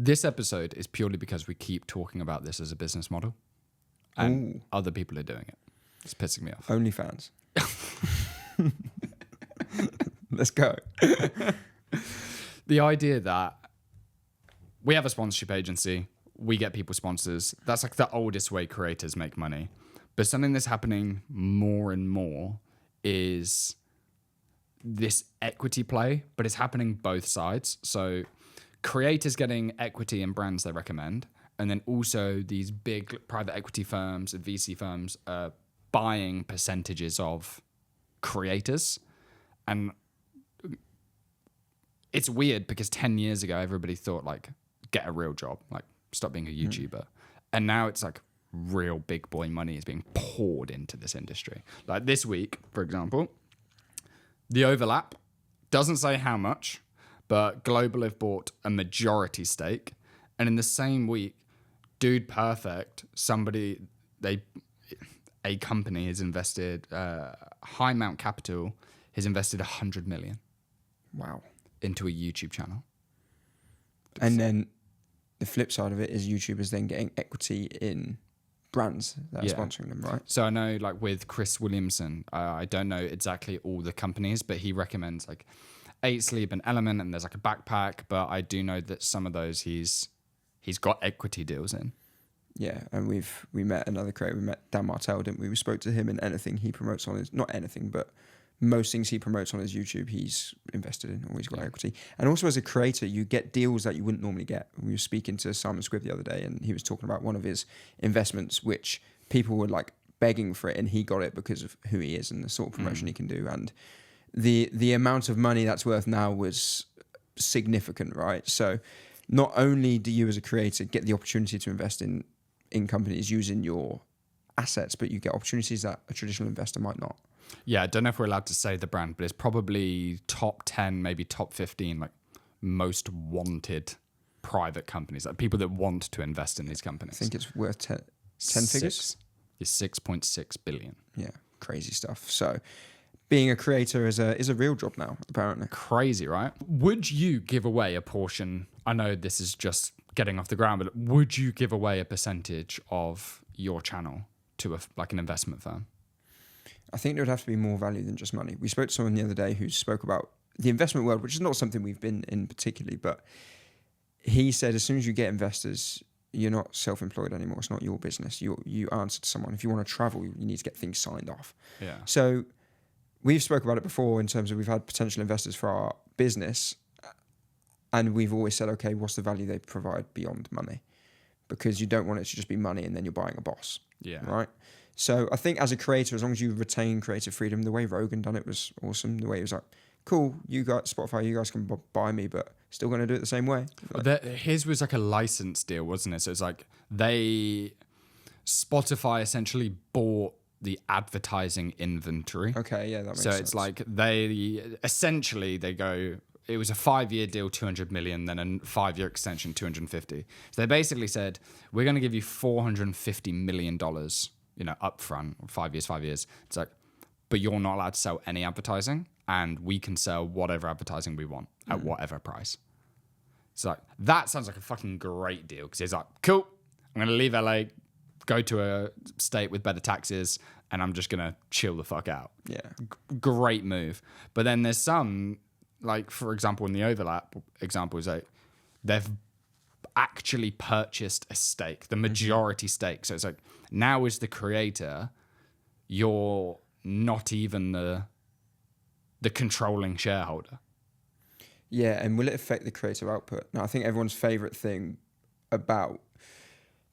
This episode is purely because we keep talking about this as a business model, and other people are doing it. It's pissing me off. OnlyFans. Let's go. The idea that we have a sponsorship agency, we get people sponsors. That's like the oldest way creators make money. But something that's happening more and more is this equity play, but it's happening both sides. So creators getting equity in brands they recommend, and then also these big private equity firms and VC firms are buying percentages of creators. And it's weird because 10 years ago, everybody thought like, get a real job, like stop being a YouTuber. And now it's like real big boy money is being poured into this industry. Like this week, for example, The Overlap doesn't say how much, but Global have bought a majority stake. And in the same week, Dude Perfect, a company has invested, High Mount Capital has invested 100 million. Wow. Into a YouTube channel. And then the flip side of it is YouTubers then getting equity in brands that are sponsoring them, right? So I know like with Chris Williamson, I don't know exactly all the companies, but he recommends like 8 Sleep and Element, and there's like a backpack, but I do know that some of those he's got equity deals in. Yeah, and we met another creator, we met Dan Martell, didn't we? We spoke to him, and anything he promotes on his, not anything, but most things he promotes on his YouTube, he's invested in, or he's got equity. And also as a creator, you get deals that you wouldn't normally get. We were speaking to Simon Squibb the other day, and he was talking about one of his investments, which people were like begging for it, and he got it because of who he is and the sort of promotion he can do. And the amount of money that's worth now was significant, right? So not only do you as a creator get the opportunity to invest in companies using your assets, but you get opportunities that a traditional investor might not. Yeah, I don't know if we're allowed to say the brand, but it's probably top 10, maybe top 15, like most wanted private companies, like people that want to invest in these companies. I think it's worth 10 figures. It's 6.6 billion. Yeah, crazy stuff. So being a creator is a real job now, apparently. Crazy, right? Would you give away a portion? I know this is just getting off the ground, but would you give away a percentage of your channel to like an investment firm? I think there would have to be more value than just money. We spoke to someone the other day who spoke about the investment world, which is not something we've been in particularly, but he said as soon as you get investors, you're not self-employed anymore. It's not your business. You answer to someone. If you want to travel, you need to get things signed off. Yeah. So we've spoke about it before in terms of we've had potential investors for our business, and we've always said, okay, what's the value they provide beyond money? Because you don't want it to just be money and then you're buying a boss. Yeah. Right? So I think as a creator, as long as you retain creative freedom, the way Rogan done it was awesome. The way he was like, cool, you got Spotify, you guys can buy me, but still going to do it the same way. His was like a license deal, wasn't it? So it's like Spotify essentially bought the advertising inventory. Okay, yeah, that makes sense. So it's like they go, it was a 5-year deal, 200 million, then a 5-year extension, 250. So they basically said, we're going to give you $450 million, upfront, 5 years. It's like, but you're not allowed to sell any advertising, and we can sell whatever advertising we want at whatever price. So like, that sounds like a fucking great deal, because he's like, cool, I'm going to leave LA, go to a state with better taxes, and I'm just going to chill the fuck out. Yeah. Great move. But then there's some, like, for example, in the Overlap example, is like, they've actually purchased a stake, the majority stake. So it's like, now as the creator, you're not even the controlling shareholder. Yeah, and will it affect the creative output? Now, I think everyone's favourite thing about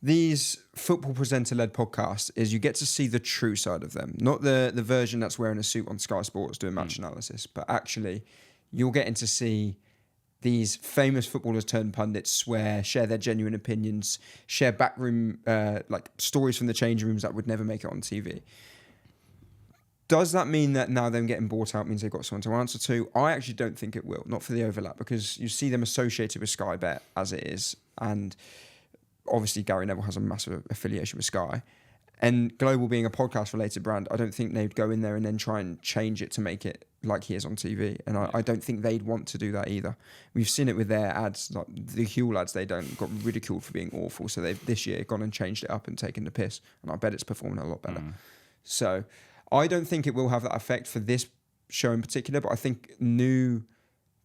these football presenter-led podcasts is you get to see the true side of them, not the version that's wearing a suit on Sky Sports doing match analysis, but actually you're getting to see these famous footballers turned pundits swear, share their genuine opinions, share backroom like stories from the change rooms that would never make it on TV. Does that mean that now them getting bought out means they've got someone to answer to? I actually don't think it will, not for the Overlap, because you see them associated with Sky Bet as it is, and obviously Gary Neville has a massive affiliation with Sky. And Global being a podcast related brand, I don't think they'd go in there and then try and change it to make it like he is on TV. And I don't think they'd want to do that either. We've seen it with their ads, like the Huel ads they done got ridiculed for being awful. So they've this year gone and changed it up and taken the piss. And I bet it's performing a lot better. So I don't think it will have that effect for this show in particular, but I think new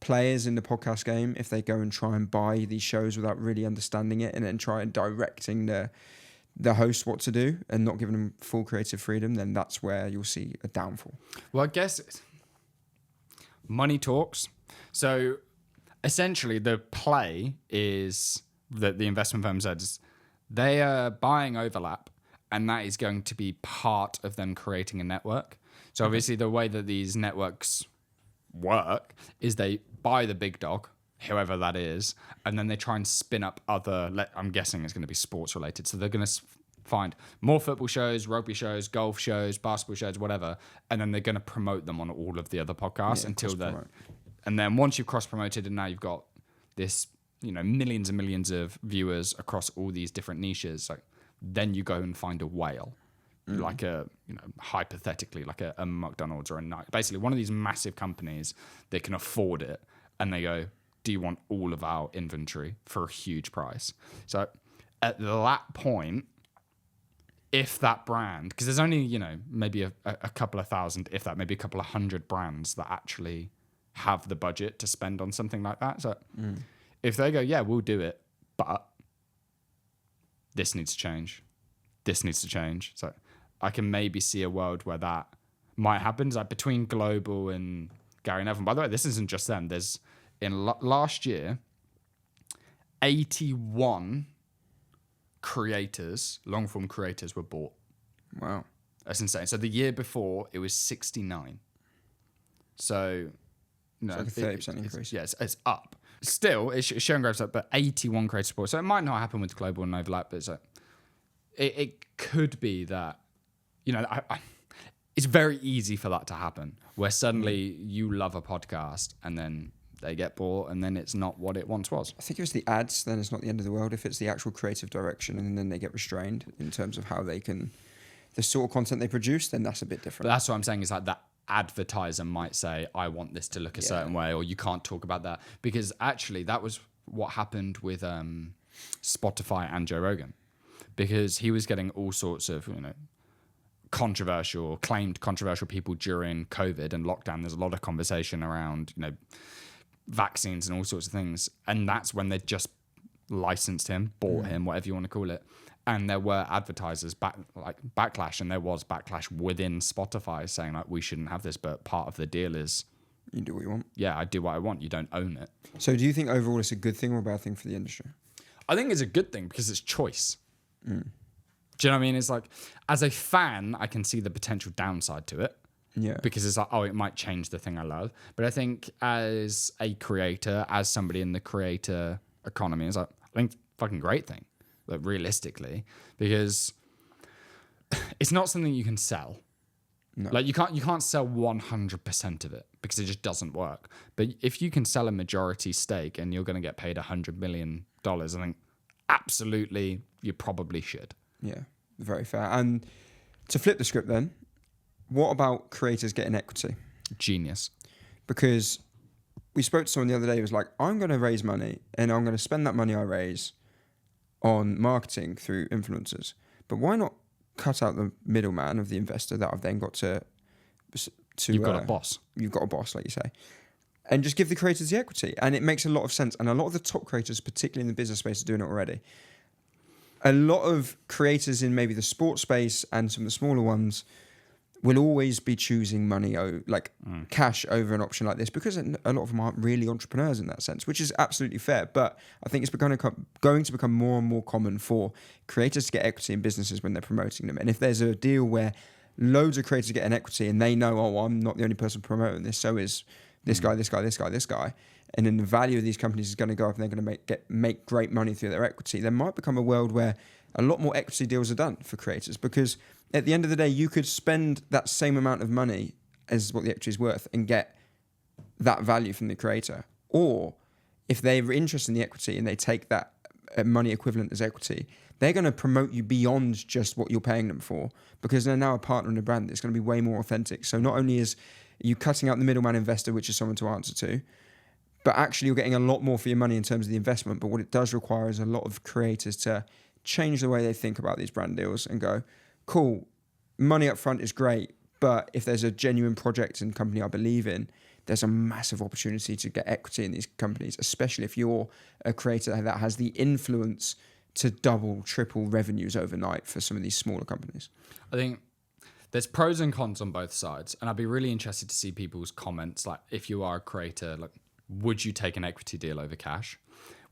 players in the podcast game, if they go and try and buy these shows without really understanding it and then try and directing the host what to do and not giving them full creative freedom, then that's where you'll see a downfall. Well, I guess money talks. So essentially the play is that the investment firm says they are buying overlap, and that is going to be part of them creating a network. So obviously the way that these networks work is they buy the big dog, whoever that is, and then they try and spin up other, I'm guessing it's going to be sports related. So they're going to find more football shows, rugby shows, golf shows, basketball shows, whatever, and then they're going to promote them on all of the other podcasts until they're... And then once you've cross-promoted and now you've got this, millions and millions of viewers across all these different niches, like then you go and find a whale, like hypothetically, like a McDonald's or a Nike. Basically, one of these massive companies, they can afford it, and they go, do you want all of our inventory for a huge price? So at that point, if that brand, because there's only, maybe a couple of thousand, if that, maybe a couple of hundred brands that actually have the budget to spend on something like that. So if they go, yeah, we'll do it, but this needs to change. This needs to change. So I can maybe see a world where that might happen. It's like between Global and Gary Neville. By the way, this isn't just them. There's last year, 81 creators, long form creators, were bought. Wow, that's insane. So the year before, it was 69. So it's like a 30% increase. Yes, it's up. Still, it's showing growth up, but 81 creators bought. So it might not happen with Global and overlap, but it could be that, it's very easy for that to happen, where suddenly you love a podcast and then they get bought and then it's not what it once was. I think if it's the ads, then it's not the end of the world. If it's the actual creative direction and then they get restrained in terms of how they can, the sort of content they produce, then that's a bit different. But that's what I'm saying is like that advertiser might say, I want this to look a certain way, or you can't talk about that. Because actually that was what happened with Spotify and Joe Rogan. Because he was getting all sorts of, claimed controversial people during COVID and lockdown. There's a lot of conversation around, vaccines and all sorts of things. And that's when they just licensed him, bought him, whatever you want to call it. And there were advertisers backlash, and there was backlash within Spotify saying like, we shouldn't have this, but part of the deal is you do what you want. Yeah, I do what I want. You don't own it. So do you think overall it's a good thing or a bad thing for the industry? I think it's a good thing because it's choice. Do you know what I mean? It's like, as a fan, I can see the potential downside to it. Yeah. Because it's like, it might change the thing I love. But I think as a creator, as somebody in the creator economy, it's like, I think it's a fucking great thing. But realistically, because it's not something you can sell. No. Like you can't sell 100% of it because it just doesn't work. But if you can sell a majority stake and you're going to get paid $100 million, I think absolutely you probably should. Yeah, very fair. And to flip the script then, what about creators getting equity? Genius. Because we spoke to someone the other day who was like, I'm going to raise money and I'm going to spend that money I raise on marketing through influencers. But why not cut out the middleman of the investor that I've then got to You've got a boss. You've got a boss, like you say. And just give the creators the equity. And it makes a lot of sense. And a lot of the top creators, particularly in the business space, are doing it already. A lot of creators in maybe the sports space and some of the smaller ones will always be choosing money, cash over an option like this, because a lot of them aren't really entrepreneurs in that sense, which is absolutely fair. But I think it's going to become more and more common for creators to get equity in businesses when they're promoting them. And if there's a deal where loads of creators get an equity and they know, I'm not the only person promoting this, so is this guy, this guy, this guy, this guy, and then the value of these companies is going to go up and they're going to make great money through their equity, there might become a world where a lot more equity deals are done for creators, because at the end of the day, you could spend that same amount of money as what the equity is worth and get that value from the creator. Or if they're interested in the equity and they take that money equivalent as equity, they're going to promote you beyond just what you're paying them for, because they're now a partner in a brand that's going to be way more authentic. So not only is you cutting out the middleman investor, which is someone to answer to, but actually you're getting a lot more for your money in terms of the investment. But what it does require is a lot of creators to change the way they think about these brand deals and go, cool, money up front is great, but if there's a genuine project and company I believe in, there's a massive opportunity to get equity in these companies, especially if you're a creator that has the influence to double, triple revenues overnight for some of these smaller companies. I think there's pros and cons on both sides, and I'd be really interested to see people's comments. Like, if you are a creator, like, would you take an equity deal over cash?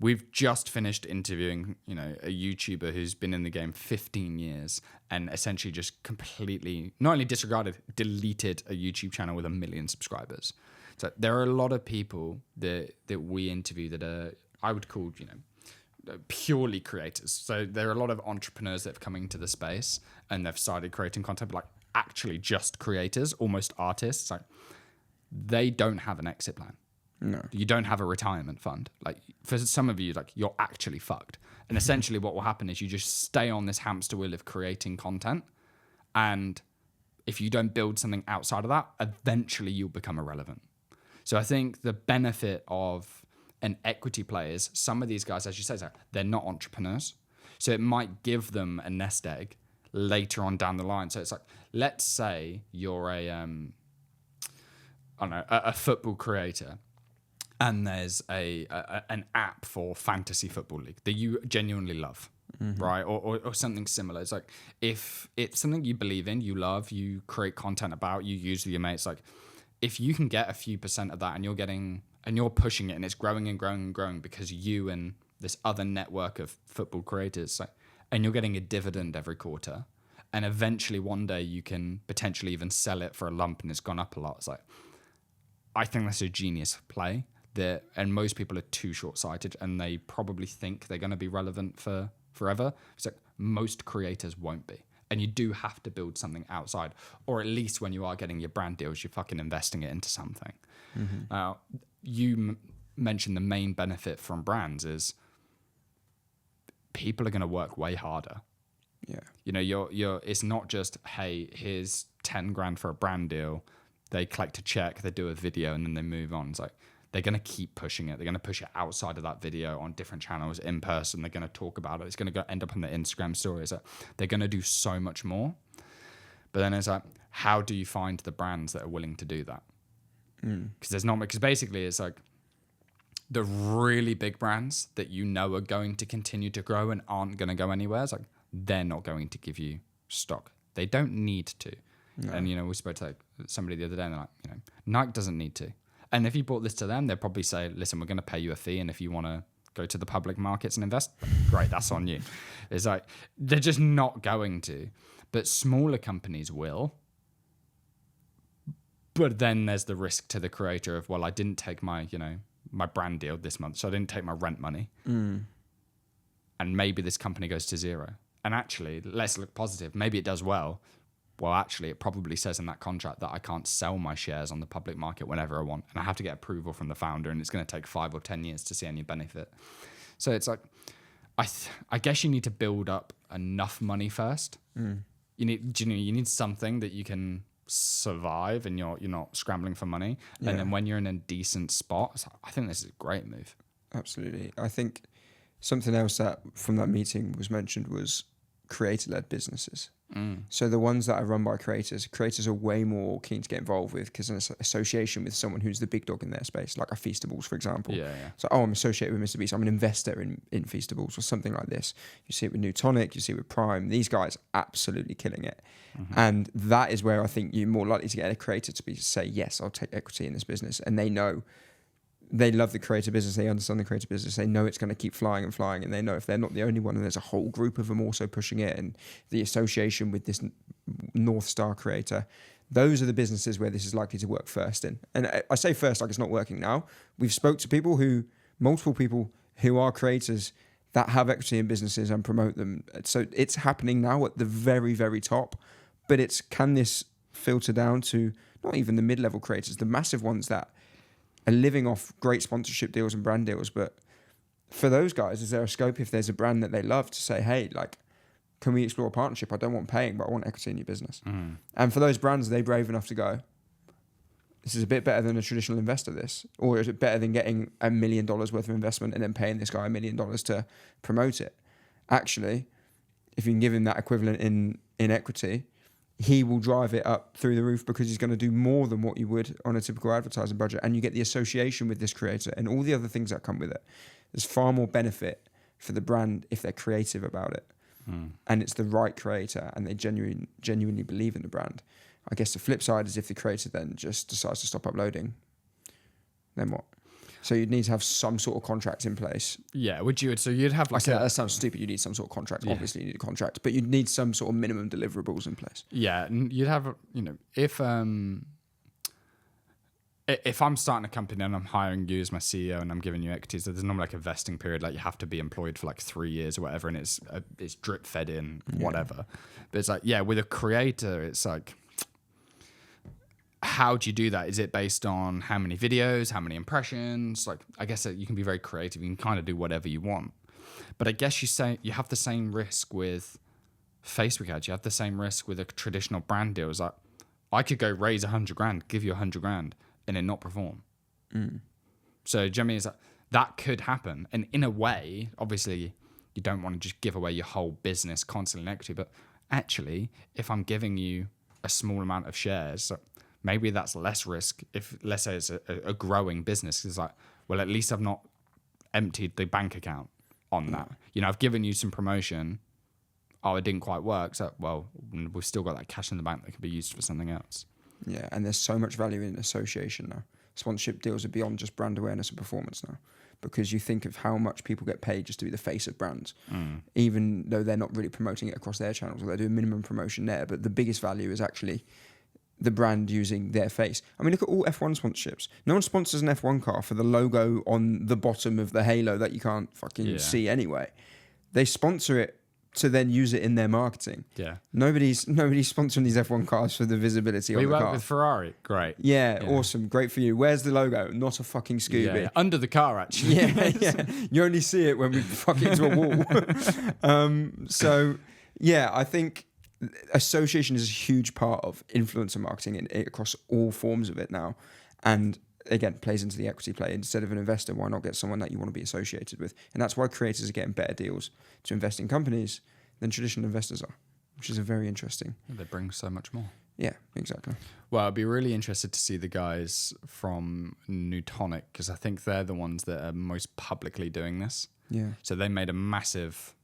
We've just finished interviewing, a YouTuber who's been in the game 15 years and essentially just completely not only disregarded, deleted a YouTube channel with 1 million subscribers. So there are a lot of people that we interview that are, I would call, purely creators. So there are a lot of entrepreneurs that have come into the space and they've started creating content, but like actually just creators, almost artists. Like, they don't have an exit plan. No. You don't have a retirement fund. Like, for some of you, like, you're actually fucked. And essentially what will happen is you just stay on this hamster wheel of creating content. And if you don't build something outside of that, eventually you'll become irrelevant. So I think the benefit of an equity play is some of these guys, as you say, they're not entrepreneurs. So it might give them a nest egg later on down the line. So it's like, let's say you're a football creator, and there's an app for fantasy football league that you genuinely love, right? Or something similar. It's like, if it's something you believe in, you love, you create content about, you use with your mates, like, if you can get a few % of that and you're pushing it and it's growing and growing and growing because you and this other network of football creators, like, and you're getting a dividend every quarter, and eventually one day you can potentially even sell it for a lump and it's gone up a lot. It's like, I think that's a genius play. And most people are too short-sighted, and they probably think they're going to be relevant for forever. It's like, most creators won't be. And you do have to build something outside, or at least when you are getting your brand deals, you're fucking investing it into something. Now, you mentioned the main benefit from brands is people are going to work way harder. Yeah. You're it's not just, hey, here's 10 grand for a brand deal. They collect a check, they do a video, and then they move on. It's like, they're going to keep pushing it. They're going to push it outside of that video on different channels, in person. They're going to talk about it. It's going to end up on their Instagram stories. They're going to do so much more. But then it's like, how do you find the brands that are willing to do that? Because basically it's like, the really big brands that are going to continue to grow and aren't going to go anywhere, it's like, they're not going to give you stock. They don't need to. No. And, we spoke to like somebody the other day, and they're like, Nike doesn't need to. And if you brought this to them, they'd probably say, listen, we're going to pay you a fee, and if you want to go to the public markets and invest, great, that's on you. It's like, they're just not going to. But smaller companies will. But then there's the risk to the creator of, well, I didn't take my, my brand deal this month, so I didn't take my rent money. And maybe this company goes to zero. And actually, let's look positive. Maybe it does well. Well, actually, it probably says in that contract that I can't sell my shares on the public market whenever I want. And I have to get approval from the founder, and it's going to take 5 or 10 years to see any benefit. So it's like, I guess you need to build up enough money first. You need something that you can survive, and you're not scrambling for money. Yeah. And then when you're in a decent spot, I think this is a great move. Absolutely. I think something else that from that meeting was mentioned was creator-led businesses. So the ones that are run by creators are way more keen to get involved with, because an association with someone who's the big dog in their space, like a Feastables, for example. Yeah. So, I'm associated with Mr. Beast. I'm an investor in Feastables, or something like this. You see it with New Tonic, you see it with Prime. These guys absolutely killing it. And that is where I think you're more likely to get a creator to say, yes, I'll take equity in this business. And they know, they love the creative business, they understand the creative business, they know it's going to keep flying and flying, and they know if they're not the only one, and there's a whole group of them also pushing it, and the association with this North Star creator, those are the businesses where this is likely to work first in. And I say first like it's not working now. We've spoke to multiple people who are creators that have equity in businesses and promote them. So it's happening now at the very, very top, but can this filter down to not even the mid-level creators, the massive ones that are living off great sponsorship deals and brand deals, but for those guys, is there a scope if there's a brand that they love to say, hey, like, can we explore a partnership? I don't want paying, but I want equity in your business. And for those brands, are they brave enough to go, this is a bit better than a traditional investor, this? Or is it better than getting $1 million worth of investment and then paying this guy $1 million to promote it? Actually, if you can give him that equivalent in equity, he will drive it up through the roof because he's going to do more than what you would on a typical advertising budget. And you get the association with this creator and all the other things that come with it. There's far more benefit for the brand if they're creative about it. And it's the right creator and they genuinely believe in the brand. I guess the flip side is if the creator then just decides to stop uploading, then what? So you'd need to have some sort of contract in place. Yeah, so you'd have like that sounds stupid. You need some sort of contract. Yeah. Obviously you need a contract, but you'd need some sort of minimum deliverables in place. Yeah, and you'd have, if I'm starting a company and I'm hiring you as my CEO and I'm giving you equity, so there's normally like a vesting period, like you have to be employed for like 3 years or whatever, and it's drip fed in, whatever. But it's like, with a creator, it's like, how do you do that? Is it based on how many videos, how many impressions? Like, I guess you can be very creative. You can kind of do whatever you want. But I guess you have the same risk with Facebook ads. You have the same risk with a traditional brand deal. It's like, I could go raise 100 grand, give you 100 grand, and then not perform. So, do you know what I mean? It's like, that could happen. And in a way, obviously, you don't want to just give away your whole business constantly in equity. But actually, if I'm giving you a small amount of shares, so maybe that's less risk. If, let's say, it's a growing business, it's like, well, at least I've not emptied the bank account on that. I've given you some promotion. Oh, it didn't quite work. So, well, we've still got that cash in the bank that can be used for something else. Yeah, and there's so much value in association now. Sponsorship deals are beyond just brand awareness and performance now, because you think of how much people get paid just to be the face of brands, even though they're not really promoting it across their channels, or they're doing minimum promotion there. But the biggest value is actually the brand using their face. I mean, look at all F1 sponsorships. No one sponsors an F1 car for the logo on the bottom of the halo that you can't fucking see anyway. They sponsor it to then use it in their marketing. Yeah. Nobody's sponsoring these F1 cars for the visibility on the car. We work with Ferrari. Great. Yeah, awesome. Great for you. Where's the logo? Not a fucking Scooby. Yeah. Under the car, actually. Yeah. You only see it when we fuck into a wall. I think association is a huge part of influencer marketing and across all forms of it now. And again, plays into the equity play. Instead of an investor, why not get someone that you want to be associated with? And that's why creators are getting better deals to invest in companies than traditional investors are, which is a very interesting. They bring so much more. Yeah, exactly. Well, I'd be really interested to see the guys from Newtonic, because I think they're the ones that are most publicly doing this. Yeah. So they made a massive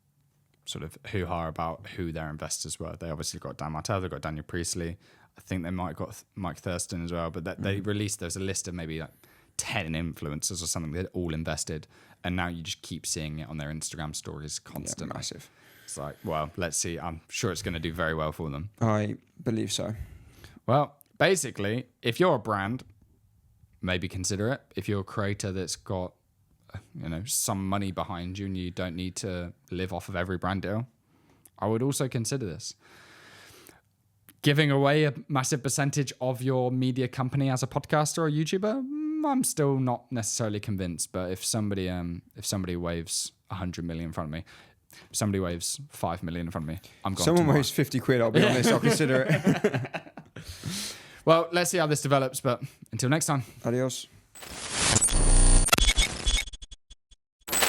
sort of hoo-ha about who their investors were. They obviously got Dan Martell, they've got Daniel Priestley. I think they might have got Mike Thurston as well, but they released, there's a list of maybe like 10 influencers or something that all invested, and now you just keep seeing it on their Instagram stories constantly. Yeah, massive. It's like, well, let's see. I'm sure it's going to do very well for them. I believe so. Well, basically, if you're a brand, maybe consider it. If you're a creator that's got, some money behind you and you don't need to live off of every brand deal, I would also consider this. Giving away a massive percentage of your media company as a podcaster or YouTuber, I'm still not necessarily convinced. But if somebody waves 100 million in front of me, if somebody waves 5 million in front of me, I'm gone. Someone waves 50 quid, I'll be honest, I'll consider it. Well, let's see how this develops. But until next time. Adios.